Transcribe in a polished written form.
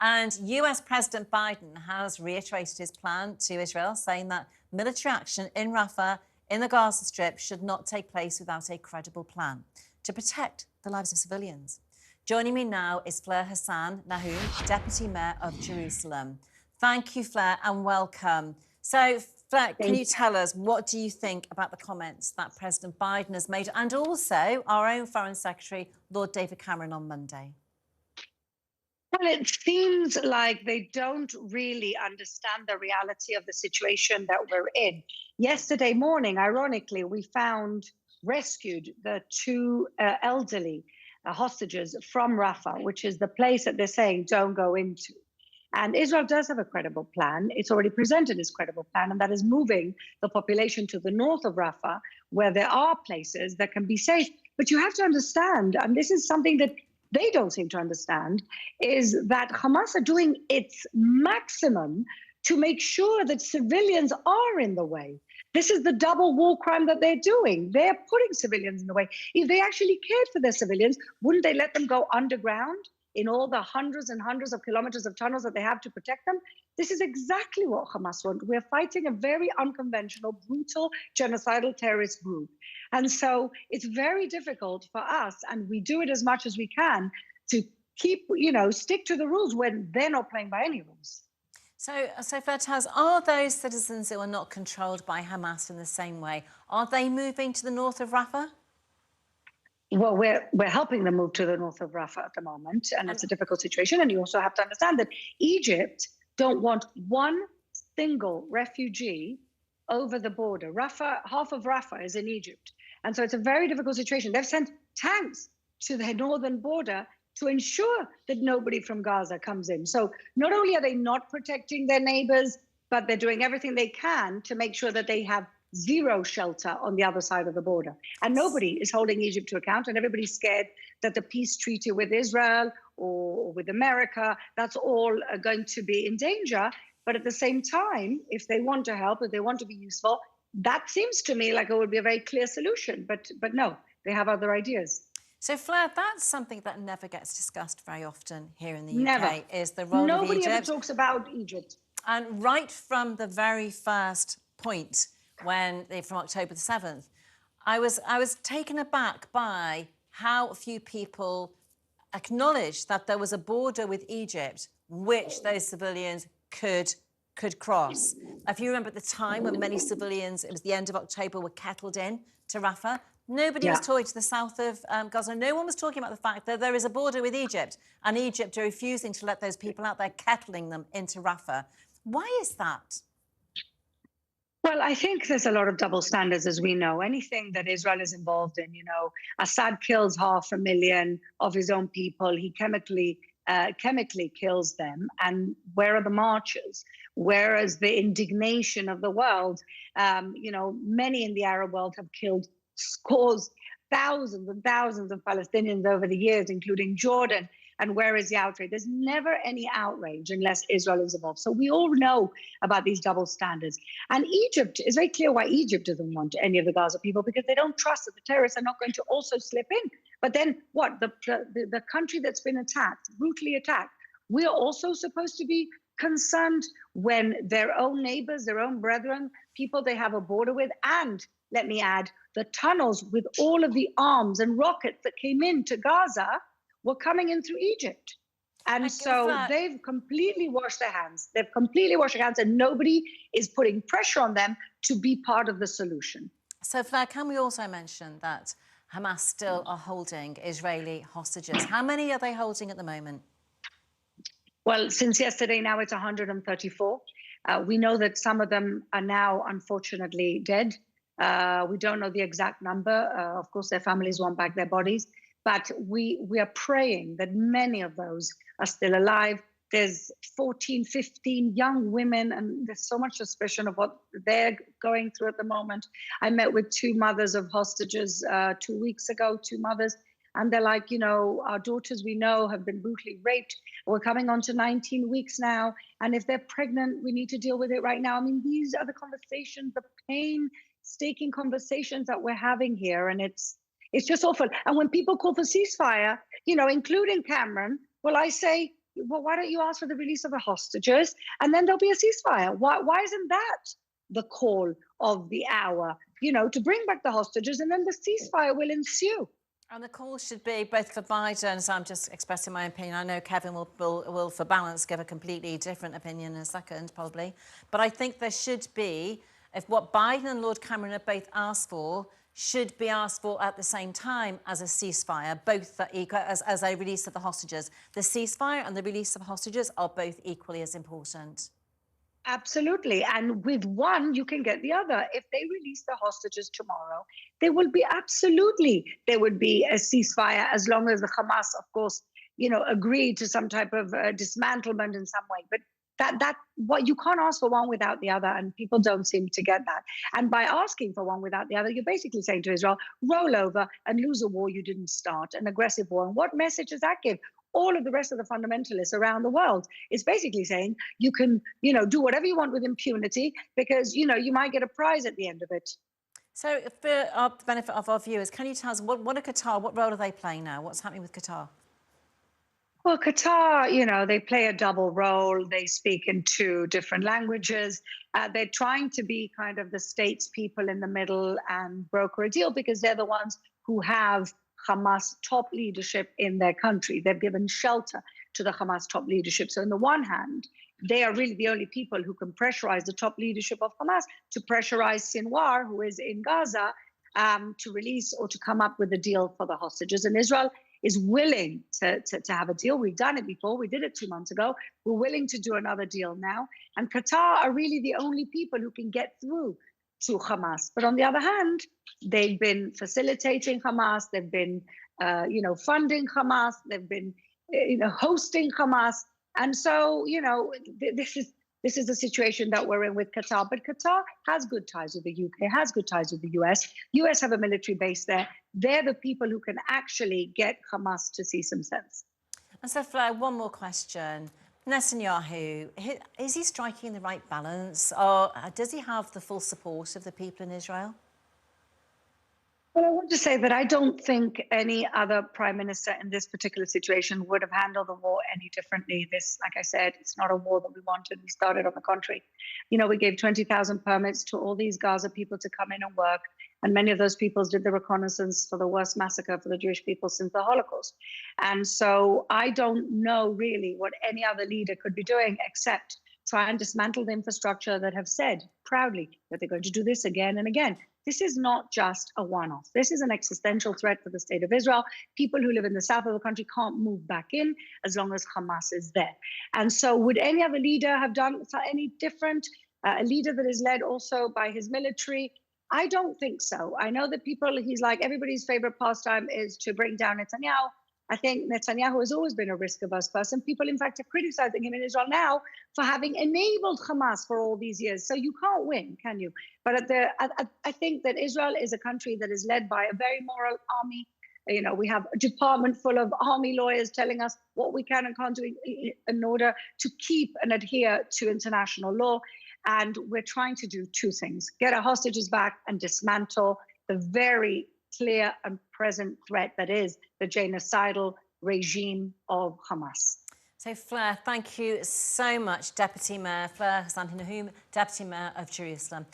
And US President Biden has reiterated his plan to Israel, saying that military action in Rafah, in the Gaza Strip, should not take place without a credible plan to protect the lives of civilians. Joining me now is Fleur Hassan-Nahoum, Deputy Mayor of Jerusalem. Thank you, Fleur, and welcome. So, Fleur, can you tell us, what do you think about the comments that President Biden has made, and also our own Foreign Secretary, Lord David Cameron, on Monday? Well, it seems like they don't really understand the reality of the situation that we're in. Yesterday morning, ironically, we rescued the two elderly hostages from Rafah, which is the place that they're saying don't go into. And Israel does have a credible plan. It's already presented its credible plan, and that is moving the population to the north of Rafah, where there are places that can be safe. But you have to understand, and this is something that they don't seem to understand, is that Hamas are doing its maximum to make sure that civilians are in the way. This is the double war crime that they're doing. They're putting civilians in the way. If they actually cared for their civilians, wouldn't they let them go underground in all the hundreds and hundreds of kilometers of tunnels that they have to protect them? This is exactly what Hamas want. We're fighting a very unconventional, brutal, genocidal terrorist group. And so it's very difficult for us, and we do it as much as we can, to keep, stick to the rules when they're not playing by any rules. So Fataz, are those citizens who are not controlled by Hamas in the same way, are they moving to the north of Rafah? Well, we're helping them move to the north of Rafah at the moment, and it's a difficult situation. And you also have to understand that Egypt don't want one single refugee over the border. Rafah, half of Rafah is in Egypt. And so it's a very difficult situation. They've sent tanks to their northern border to ensure that nobody from Gaza comes in. So not only are they not protecting their neighbors, but they're doing everything they can to make sure that they have zero shelter on the other side of the border. And nobody is holding Egypt to account, and everybody's scared that the peace treaty with Israel or with America, that's all going to be in danger. But at the same time, if they want to help, if they want to be useful, that seems to me like it would be a very clear solution. But no, they have other ideas. So, Fleur, that's something that never gets discussed very often here in the Never. UK, is the role of Egypt. Nobody ever talks about Egypt. And right from the very first point, from October the 7th, I was taken aback by how few people acknowledged that there was a border with Egypt which those civilians could cross. If you remember at the time when many civilians, it was the end of October, were kettled in to Rafah, nobody was talking to the south of Gaza. No one was talking about the fact that there is a border with Egypt, and Egypt are refusing to let those people out there, kettling them into Rafah. Why is that? Well, I think there's a lot of double standards, as we know. Anything that Israel is involved in, Assad kills 500,000 of his own people. He chemically kills them. And where are the marches? Where is the indignation of the world? Many in the Arab world have killed scores, thousands and thousands of Palestinians over the years, including Jordan. And where is the outrage? There's never any outrage unless Israel is involved. So we all know about these double standards. And Egypt, is very clear why Egypt doesn't want any of the Gaza people, because they don't trust that the terrorists are not going to also slip in. But then what? The country that's been attacked, brutally attacked, we're also supposed to be concerned when their own neighbors, their own brethren, people they have a border with, and let me add, the tunnels with all of the arms and rockets that came into Gaza were coming in through Egypt. And so they've completely washed their hands. They've completely washed their hands, and nobody is putting pressure on them to be part of the solution. So, Fleur, can we also mention that Hamas still are holding Israeli hostages? How many are they holding at the moment? Well, since yesterday, now it's 134. We know that some of them are now, unfortunately, dead. We don't know the exact number. Of course, their families want back their bodies. But we are praying that many of those are still alive. There's 14, 15 young women, and there's so much suspicion of what they're going through at the moment. I met with two mothers of hostages 2 weeks ago, two mothers, and they're like, our daughters we know have been brutally raped. We're coming on to 19 weeks now, and if they're pregnant, we need to deal with it right now. I mean, these are the conversations, the painstaking conversations that we're having here, and it's just awful. And when people call for ceasefire, including Cameron, well, I say, well, why don't you ask for the release of the hostages and then there'll be a ceasefire? Why isn't that the call of the hour? To bring back the hostages and then the ceasefire will ensue. And the call should be both for Biden, so I'm just expressing my opinion. I know Kevin will for balance, give a completely different opinion in a second, probably. But I think there should be, if what Biden and Lord Cameron have both asked for, should be asked for at the same time as a ceasefire, both as a release of the hostages. The ceasefire and the release of hostages are both equally as important. Absolutely. And with one, you can get the other. If they release the hostages tomorrow, there would be a ceasefire as long as the Hamas, of course, agreed to some type of dismantlement in some way. But what you can't ask for one without the other, and people don't seem to get that. And by asking for one without the other, you're basically saying to Israel, roll over and lose a war you didn't start, an aggressive war. And what message does that give? All of the rest of the fundamentalists around the world is basically saying you can, do whatever you want with impunity because, you might get a prize at the end of it. So for the benefit of our viewers, can you tell us what Qatar, what role are they playing now? What's happening with Qatar? Well, Qatar, they play a double role. They speak in two different languages. They're trying to be kind of the statespeople in the middle and broker a deal because they're the ones who have Hamas top leadership in their country. They've given shelter to the Hamas top leadership. So on the one hand, they are really the only people who can pressurize the top leadership of Hamas to pressurize Sinwar, who is in Gaza, to release or to come up with a deal for the hostages. And Israel is willing to have a deal. We've done it before. We did it 2 months ago. We're willing to do another deal now. And Qatar are really the only people who can get through to Hamas. But on the other hand, they've been facilitating Hamas. They've been, funding Hamas. They've been, hosting Hamas. And so, this is the situation that we're in with Qatar. But Qatar has good ties with the UK, has good ties with the US. US have a military base there. They're the people who can actually get Hamas to see some sense. And so, Fleur, one more question. Netanyahu, is he striking the right balance, or does he have the full support of the people in Israel? Well, I want to say that I don't think any other prime minister in this particular situation would have handled the war any differently. This, like I said, it's not a war that we wanted. We started, on the contrary. We gave 20,000 permits to all these Gaza people to come in and work. And many of those people did the reconnaissance for the worst massacre for the Jewish people since the Holocaust. And so I don't know really what any other leader could be doing except try and dismantle the infrastructure that have said proudly that they're going to do this again and again. This is not just a one-off. This is an existential threat for the state of Israel. People who live in the south of the country can't move back in as long as Hamas is there. And so would any other leader have done any different? A leader that is led also by his military? I don't think so. I know that he's like, everybody's favorite pastime is to bring down Netanyahu. I think Netanyahu has always been a risk-averse person. People, in fact, are criticizing him in Israel now for having enabled Hamas for all these years. So you can't win, can you? But I think that Israel is a country that is led by a very moral army. We have a department full of army lawyers telling us what we can and can't do in order to keep and adhere to international law. And we're trying to do two things: get our hostages back and dismantle the very clear and present threat that is the genocidal regime of Hamas. So, Fleur, thank you so much, Deputy Mayor Fleur Hassan-Nahoum, Deputy Mayor of Jerusalem.